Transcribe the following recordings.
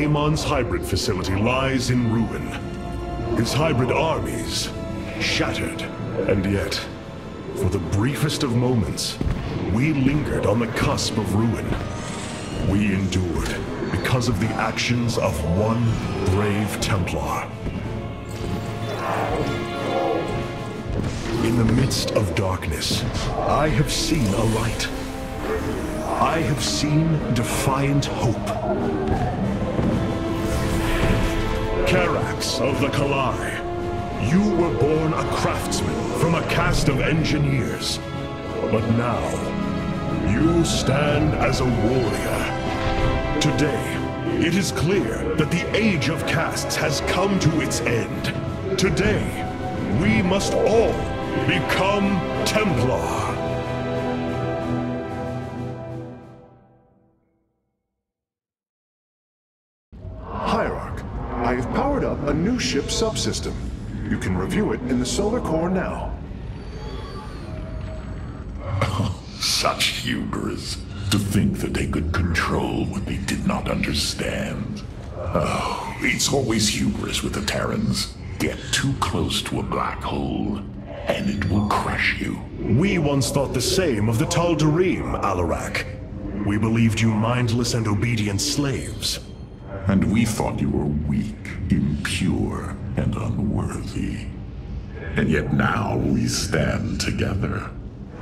Amon's hybrid facility lies in ruin. His hybrid armies shattered. And yet, for the briefest of moments, we lingered on the cusp of ruin. We endured because of the actions of one brave Templar. In the midst of darkness, I have seen a light. I have seen defiant hope. Karax of the Kalai, you were born a craftsman from a caste of engineers. But now, you stand as a warrior. Today, it is clear that the age of castes has come to its end. Today, we must all become Templar. Hierarch, I have powered up a new ship subsystem. You can review it in the solar core now. Such hubris. To think that they could control what they did not understand. Oh, it's always hubris with the Terrans. Get too close to a black hole, and it will crush you. We once thought the same of the Tal'Darim, Alarak. We believed you mindless and obedient slaves. And we thought you were weak, impure, and unworthy. And yet now we stand together.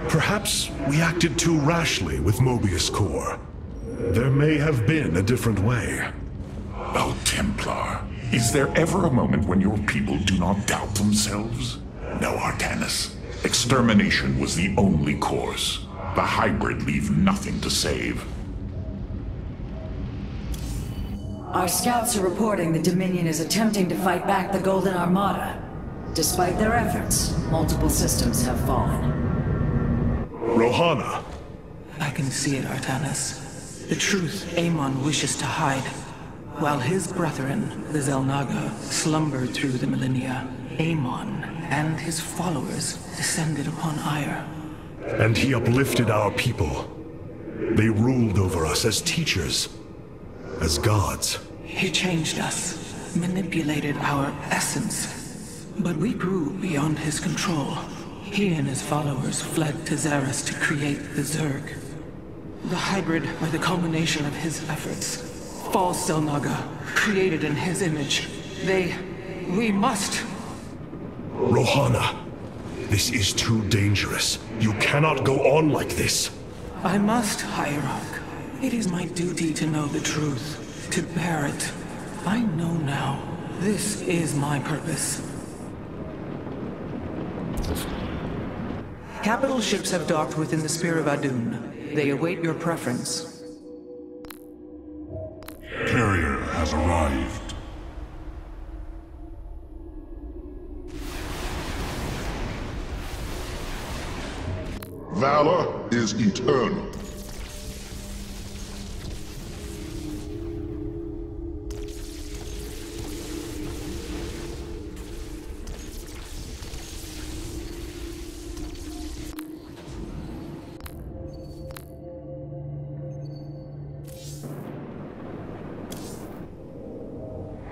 Perhaps we acted too rashly with Mobius Core. There may have been a different way. Oh, Templar, is there ever a moment when your people do not doubt themselves? No, Artanis. Extermination was the only course. The hybrid leave nothing to save. Our scouts are reporting the Dominion is attempting to fight back the Golden Armada. Despite their efforts, multiple systems have fallen. Rohana! I can see it, Artanis. The truth Amon wishes to hide. While his brethren, the Xel'Naga, slumbered through the millennia, Amon and his followers descended upon Ire. And he uplifted our people. They ruled over us as teachers, as gods. He changed us, manipulated our essence. But we grew beyond his control. He and his followers fled to Xeris to create the Zerg. The hybrid are the culmination of his efforts. False Xel'Naga, created in his image. We must... Rohana, this is too dangerous. You cannot go on like this. I must, Hierarch. It is my duty to know the truth, to bear it. I know now. This is my purpose. Capital ships have docked within the Sphere of Adun. They await your preference. Carrier has arrived. Valor is eternal.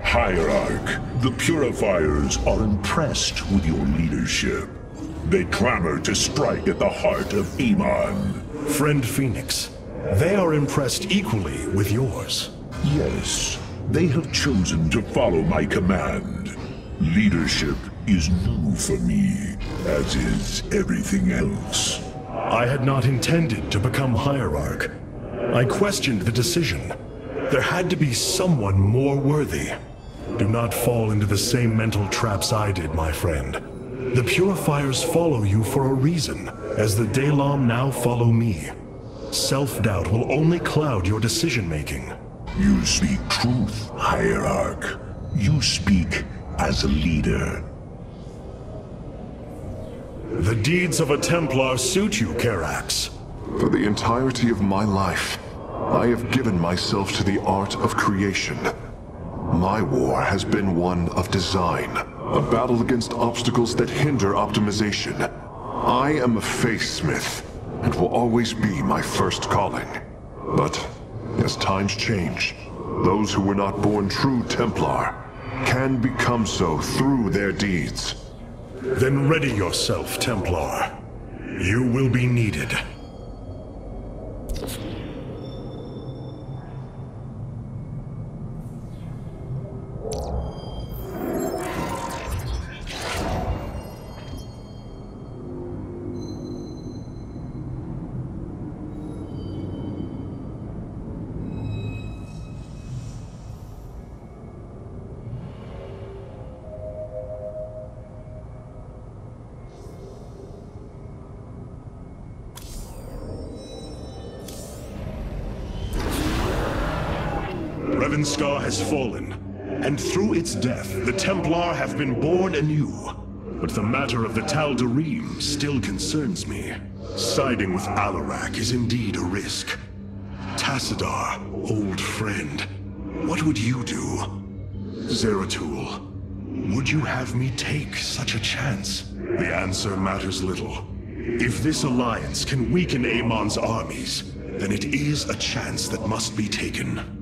Hierarch, the Purifiers are impressed with your leadership. They clamor to strike at the heart of Amon. Friend Phoenix, they are impressed equally with yours. Yes, they have chosen to follow my command. Leadership is new for me, as is everything else. I had not intended to become Hierarch. I questioned the decision. There had to be someone more worthy. Do not fall into the same mental traps I did, my friend. The Purifiers follow you for a reason, as the Dalam now follow me. Self-doubt will only cloud your decision-making. You speak truth, Hierarch. You speak as a leader. The deeds of a Templar suit you, Karax. For the entirety of my life, I have given myself to the art of creation. My war has been one of design, a battle against obstacles that hinder optimization. I am a faithsmith, and will always be my first calling. But as times change, Those who were not born true Templar can become so through their deeds. Then ready yourself, Templar. You will be needed. Revenscar has fallen, and through its death, the Templar have been born anew. But the matter of the Tal'Darim still concerns me. Siding with Alarak is indeed a risk. Tassadar, old friend, what would you do? Zeratul, would you have me take such a chance? The answer matters little. If this alliance can weaken Amon's armies, then it is a chance that must be taken.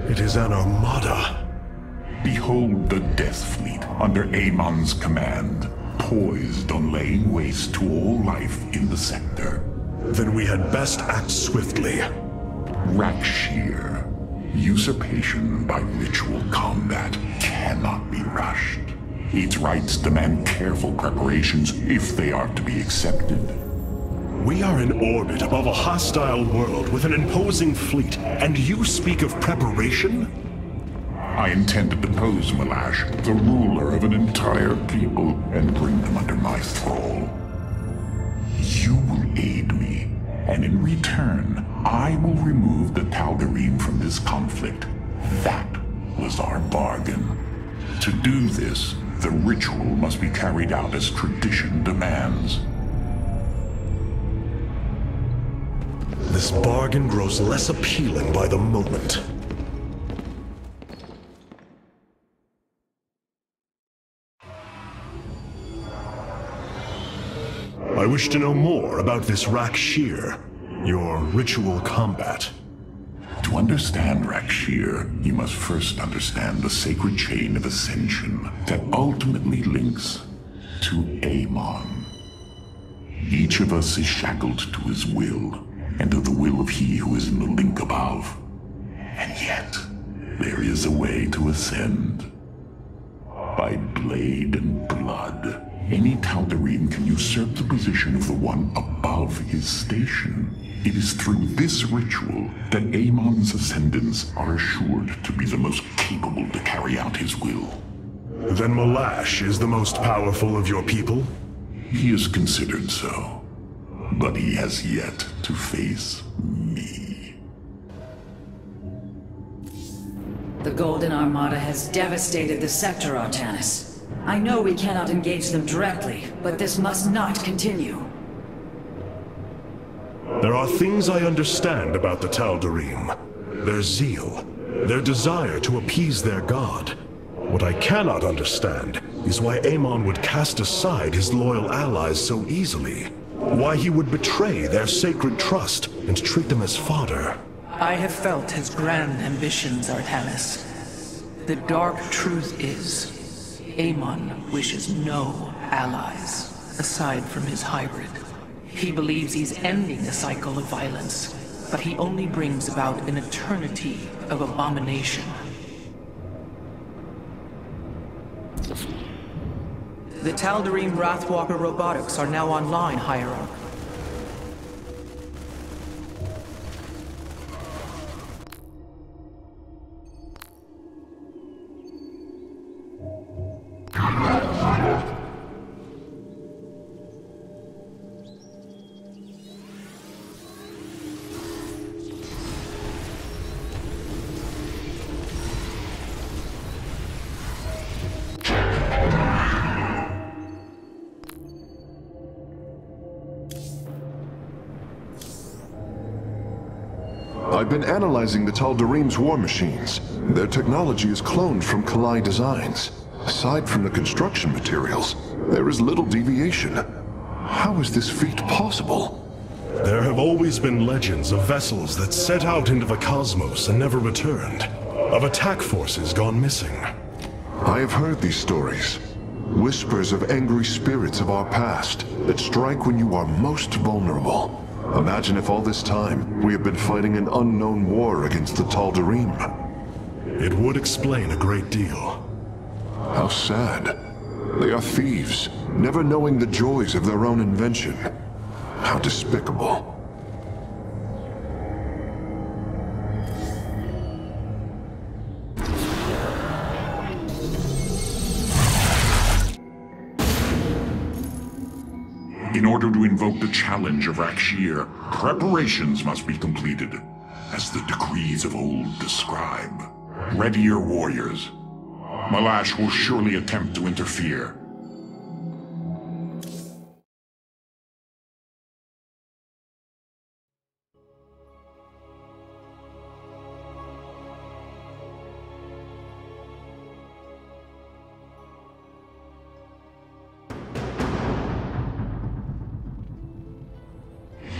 It is an armada. Behold the Death Fleet under Amon's command, poised on laying waste to all life in the sector. Then we had best act swiftly. Rakshir. Usurpation by ritual combat cannot be rushed. Its rites demand careful preparations if they are to be accepted. We are in orbit above a hostile world with an imposing fleet, and you speak of preparation? I intend to depose Malash, the ruler of an entire people, and bring them under my thrall. You will aid me, and in return, I will remove the Tal'Darim from this conflict. That was our bargain. To do this, the ritual must be carried out as tradition demands. This bargain grows less appealing by the moment. I wish to know more about this Rakshir, your ritual combat. To understand Rakshir, you must first understand the sacred chain of ascension that ultimately links to Amon. Each of us is shackled to his will, and to the will of he who is in the link above. And yet, there is a way to ascend. By blade and blood, any Tal'Darim can usurp the position of the one above his station. It is through this ritual that Amon's ascendants are assured to be the most capable to carry out his will. Then Malash is the most powerful of your people? He is considered so. But he has yet to face me. The Golden Armada has devastated the sector, Artanis. I know we cannot engage them directly, but this must not continue. There are things I understand about the Tal'Darim. Their zeal, their desire to appease their god. What I cannot understand is why Amon would cast aside his loyal allies so easily. Why he would betray their sacred trust and treat them as fodder. I have felt his grand ambitions, Artanis. The dark truth is, Amon wishes no allies, aside from his hybrid. He believes he's ending a cycle of violence, but he only brings about an eternity of abomination. The Tal'Darim Wrathwalker robotics are now online, Hierarch. I've been analyzing the Tal'Darim's war machines. Their technology is cloned from Kalai designs. Aside from the construction materials, there is little deviation. How is this feat possible? There have always been legends of vessels that set out into the cosmos and never returned. Of attack forces gone missing. I have heard these stories. Whispers of angry spirits of our past that strike when you are most vulnerable. Imagine if all this time we have been fighting an unknown war against the Tal'Darim. It would explain a great deal. How sad. They are thieves, never knowing the joys of their own invention. How despicable. In order to invoke the challenge of Rakshir, preparations must be completed, as the decrees of old describe. Ready your warriors. Malash will surely attempt to interfere.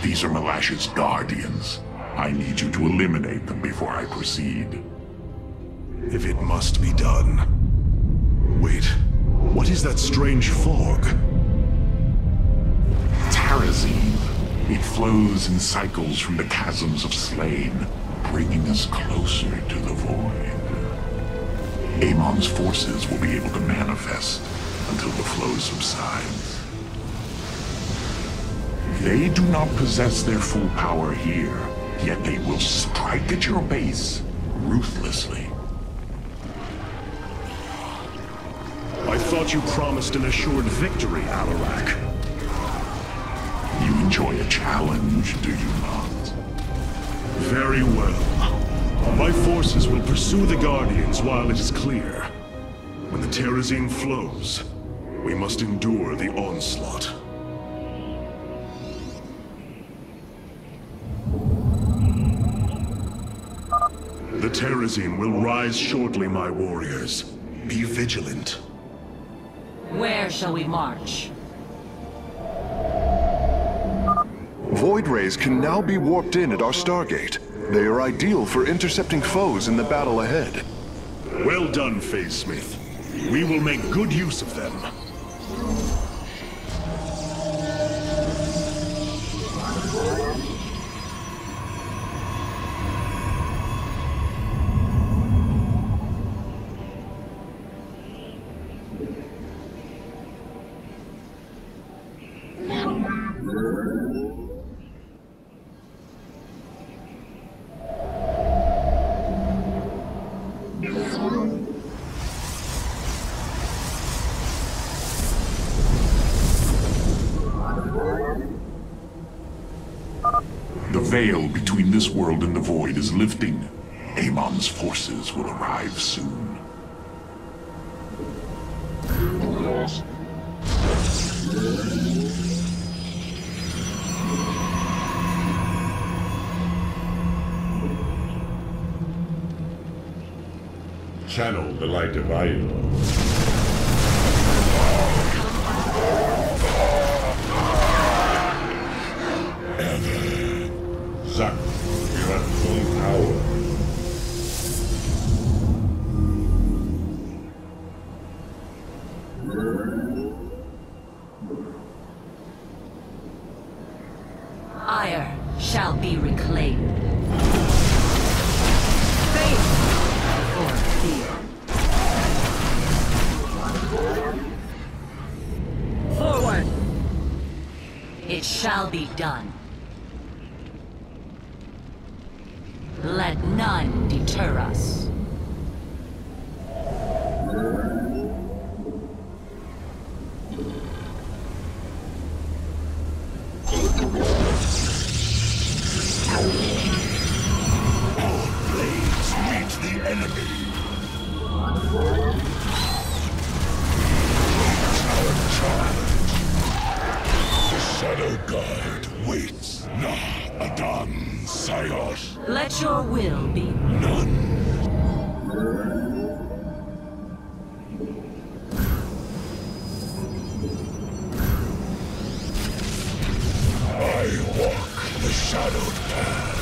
These are Malash's guardians. I need you to eliminate them before I proceed. If it must be done. Wait, what is that strange fog? Terrazine. It flows in cycles from the chasms of Slain, bringing us closer to the void. Amon's forces will be able to manifest until the flow subsides. They do not possess their full power here, yet they will strike at your base ruthlessly. I thought you promised an assured victory, Alarak. You enjoy a challenge, do you not? Very well. My forces will pursue the Guardians while it is clear. When the Terrazine flows, we must endure the onslaught. The Terrazine will rise shortly, my warriors. Be vigilant. Where shall we march? Void rays can now be warped in at our Stargate. They are ideal for intercepting foes in the battle ahead. Well done, Phase Smith. We will make good use of them. The veil between this world and the void is lifting. Amon's forces will arrive soon. Channel the light of Iron. Suck your full power. Ire shall be reclaimed. Faith or fear. Forward! It shall be done. Let none deter us. Blades meet the enemy. Our charge. The Shadow Guard waits not done, Sire. Let your will be. None. I walk the shadowed path.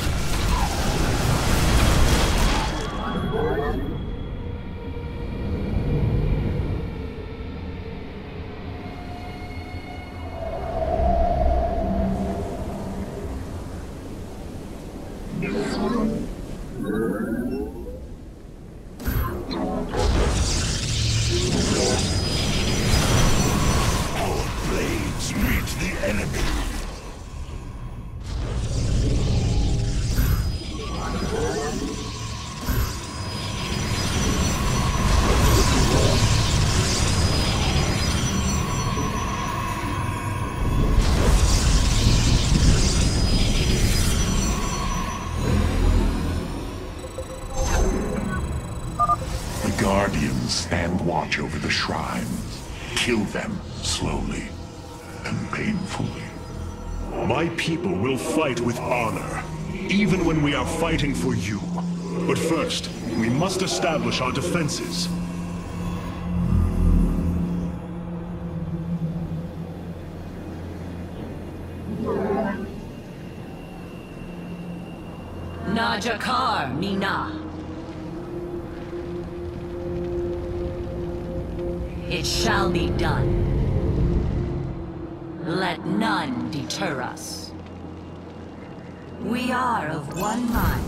Our blades meet the enemy. The Guardians stand watch over the shrines. Kill them slowly and painfully. My people will fight with honor, even when we are fighting for you. But first, we must establish our defenses. Najakar, Mina. It shall be done. Let none deter us. We are of one mind.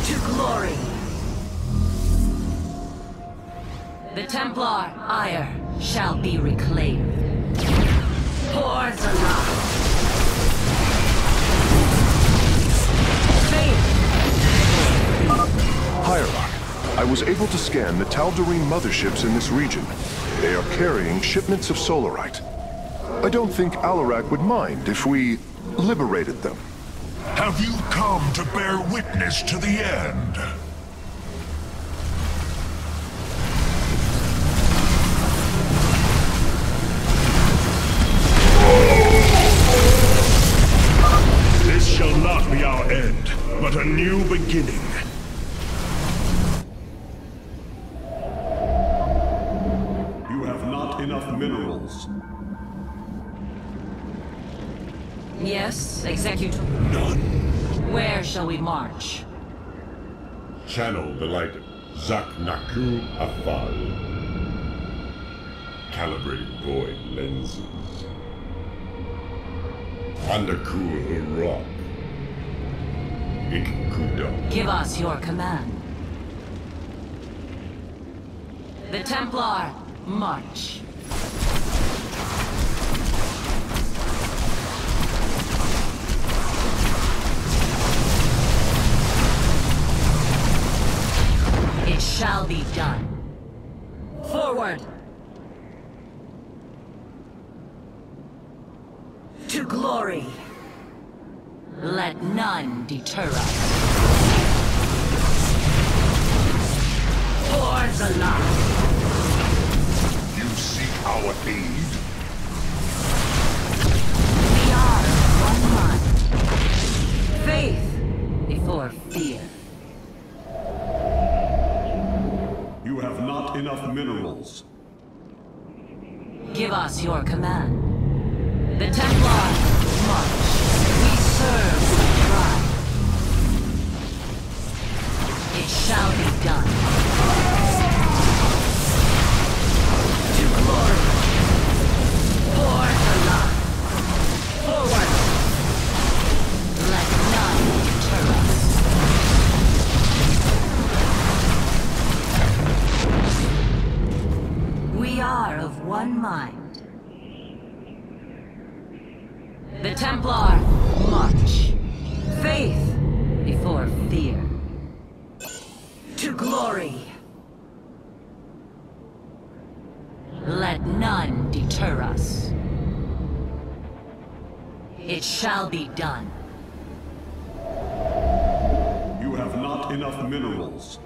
To glory. The Templar ire shall be reclaimed. For Zala. Hierarch, I was able to scan the Tal'Darim motherships in this region. They are carrying shipments of Solarite. I don't think Alarak would mind if we liberated them. Have you come to bear witness to the end? This shall not be our end, but a new beginning. You have not enough minerals. Yes, Executor. None. Where shall we march? Channel the light Zaknaku Afal. Calibrate void lenses. Andakur Rock. Ikuda. Give us your command. The Templar, march. It shall be done. Forward! To glory! Let none deter us. For Zala! You seek our aid? We are one mind. Faith before fear. You have not enough minerals. Give us your command. The Templar, march. We serve the tribe. It shall be done. To glory. For the line. Forward. Let none deter us. We are of one mind. The Templar, march. Faith before fear. To glory. Let none deter us. It shall be done. You have not enough minerals.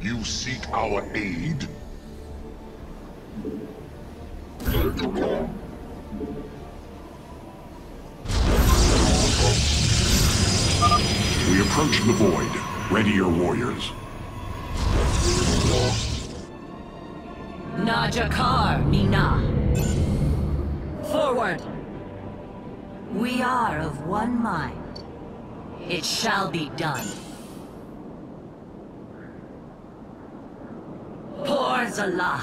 You seek our aid? Approach the void. Ready your warriors. Najakar, Nina. Forward. We are of one mind. It shall be done. Por Zalah.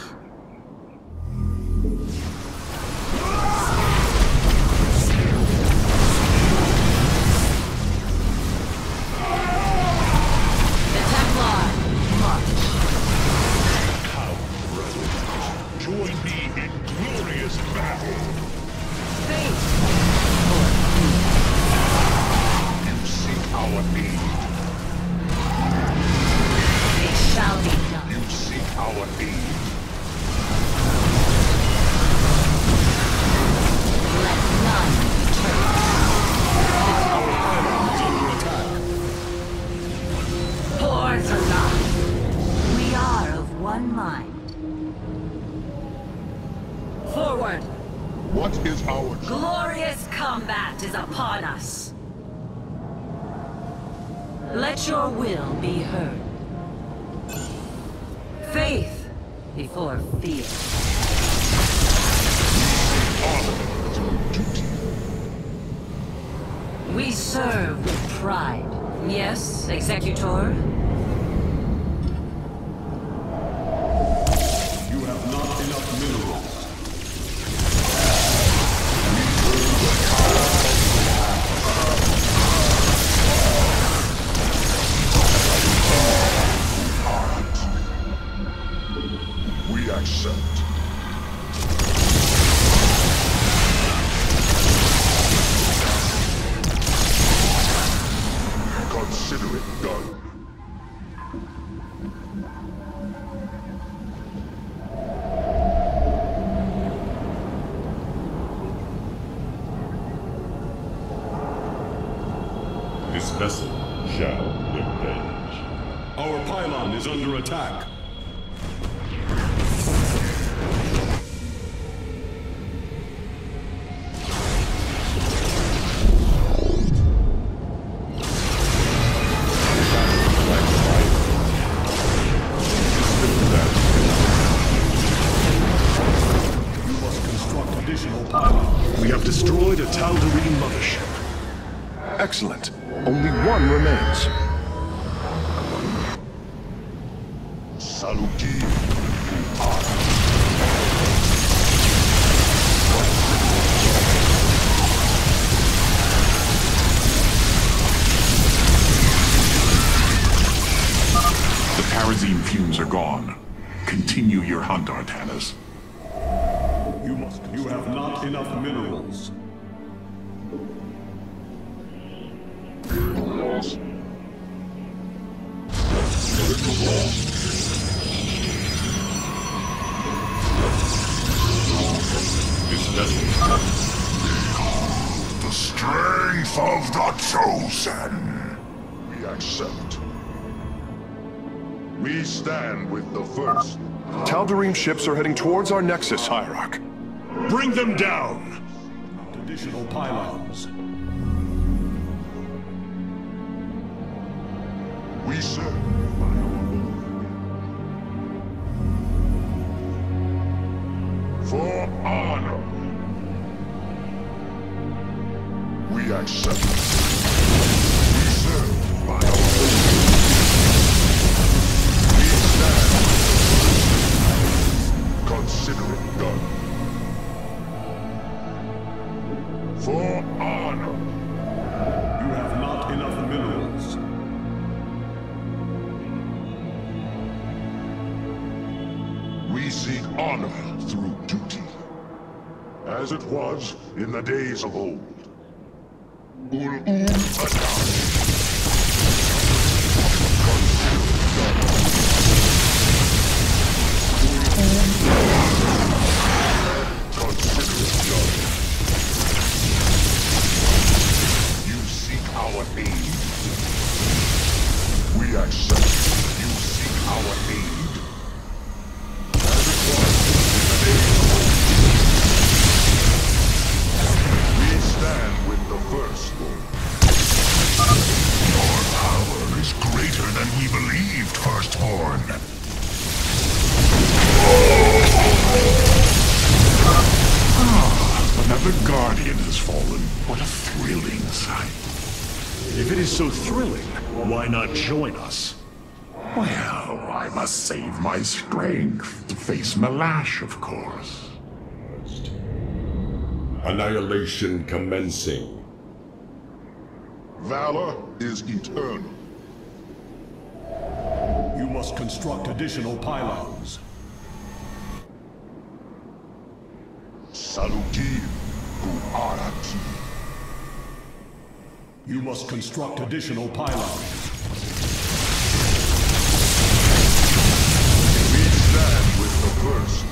The Templar, march. Come, brothers. Join me in glorious battle. Faith. You seek our aid. It shall be done. You seek our aid. Let none return. Our pylon is under attack. Por Zalah. We are of one mind. Forward. What is our Glorious combat is upon us. Let your will be heard. Faith before fear. honor through duty? We serve with pride. Yes, Executor? You have not enough minerals. We accept. Consider it done. This vessel shall avenge. Our pylon is under attack. You must construct additional pylons. We have destroyed a Tal'Darim mothership. Excellent. Only one remains. Saluki. The Parazine fumes are gone. Continue your hunt, Artanis. You have not enough minerals. This vessel The strength of the chosen. We accept. We stand with the first. Tal'Darim ships are heading towards our nexus, Hierarch. Bring them down! Additional pylons. We serve. For honor. We accept. We serve by our We stand. Consider it done. For honor. You have not enough minerals. We seek honor through duty, as it was in the days of old. Ul-Um Adad. Consider it done. You seek our aid. We accept. You seek our aid. We stand with the first. Your power fallen. What a thrilling sight. If it is so thrilling, why not join us? Well, I must save my strength to face Malash, of course. Annihilation commencing. Valor is eternal. You must construct additional pylons. Saluki Guarati. You must construct additional pylons. We stand with the first.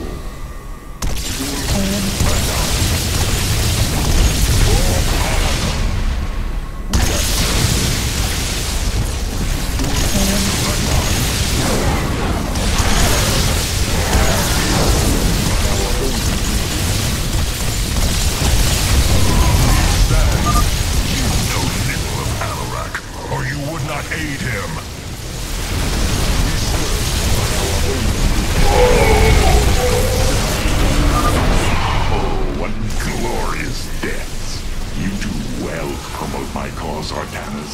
Aid him. Oh, what glorious deaths. You do well to promote my cause, Artanis.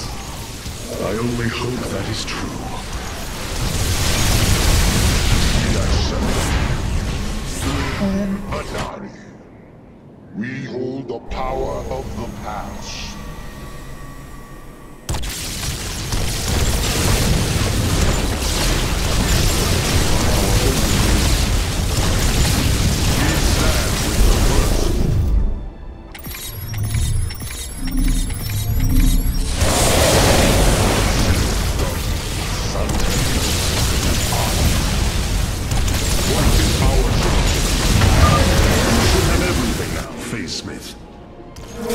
I only hope that is true. Atari. We hold the power of the past.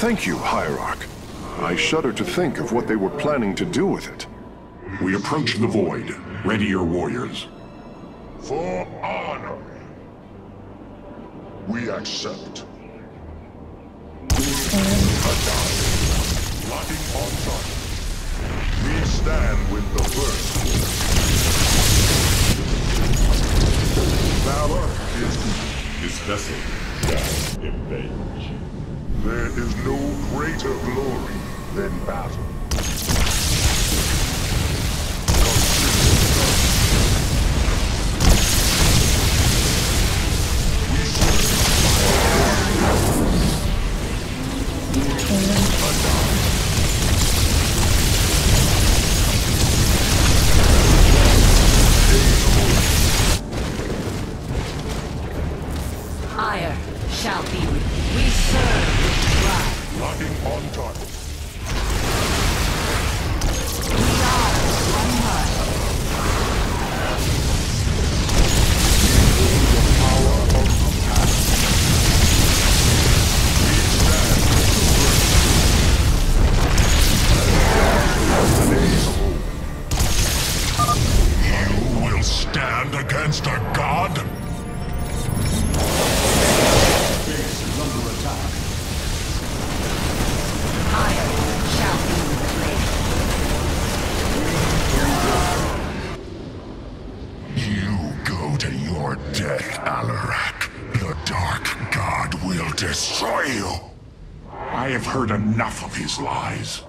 Thank you, Hierarch. I shudder to think of what they were planning to do with it. We approach the void. Ready your warriors. For honor, we accept. Locking on target. We stand with the first. Valor is This vessel shall avenge. There is no greater glory than battle. Ire shall be. We serve with pride. Locking on target. We are one heart. Power of the past. We stand You will stand against a god? Base is under attack. Ire shall be reclaimed. You go to your death, Alarak. The Dark God will destroy you. I have heard enough of his lies.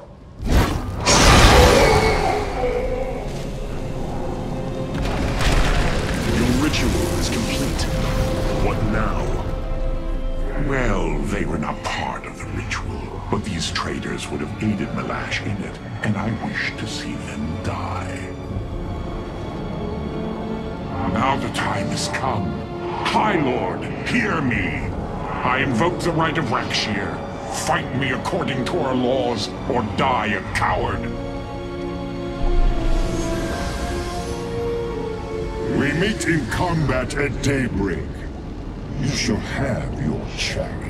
Your ritual is complete. What now? Well, they were not part of the ritual, but these traitors would have aided Malash in it, and I wish to see them die. Now the time has come. High Lord, hear me! I invoke the right of Rakshir. Fight me according to our laws, or die a coward. We meet in combat at daybreak. You shall have your chance.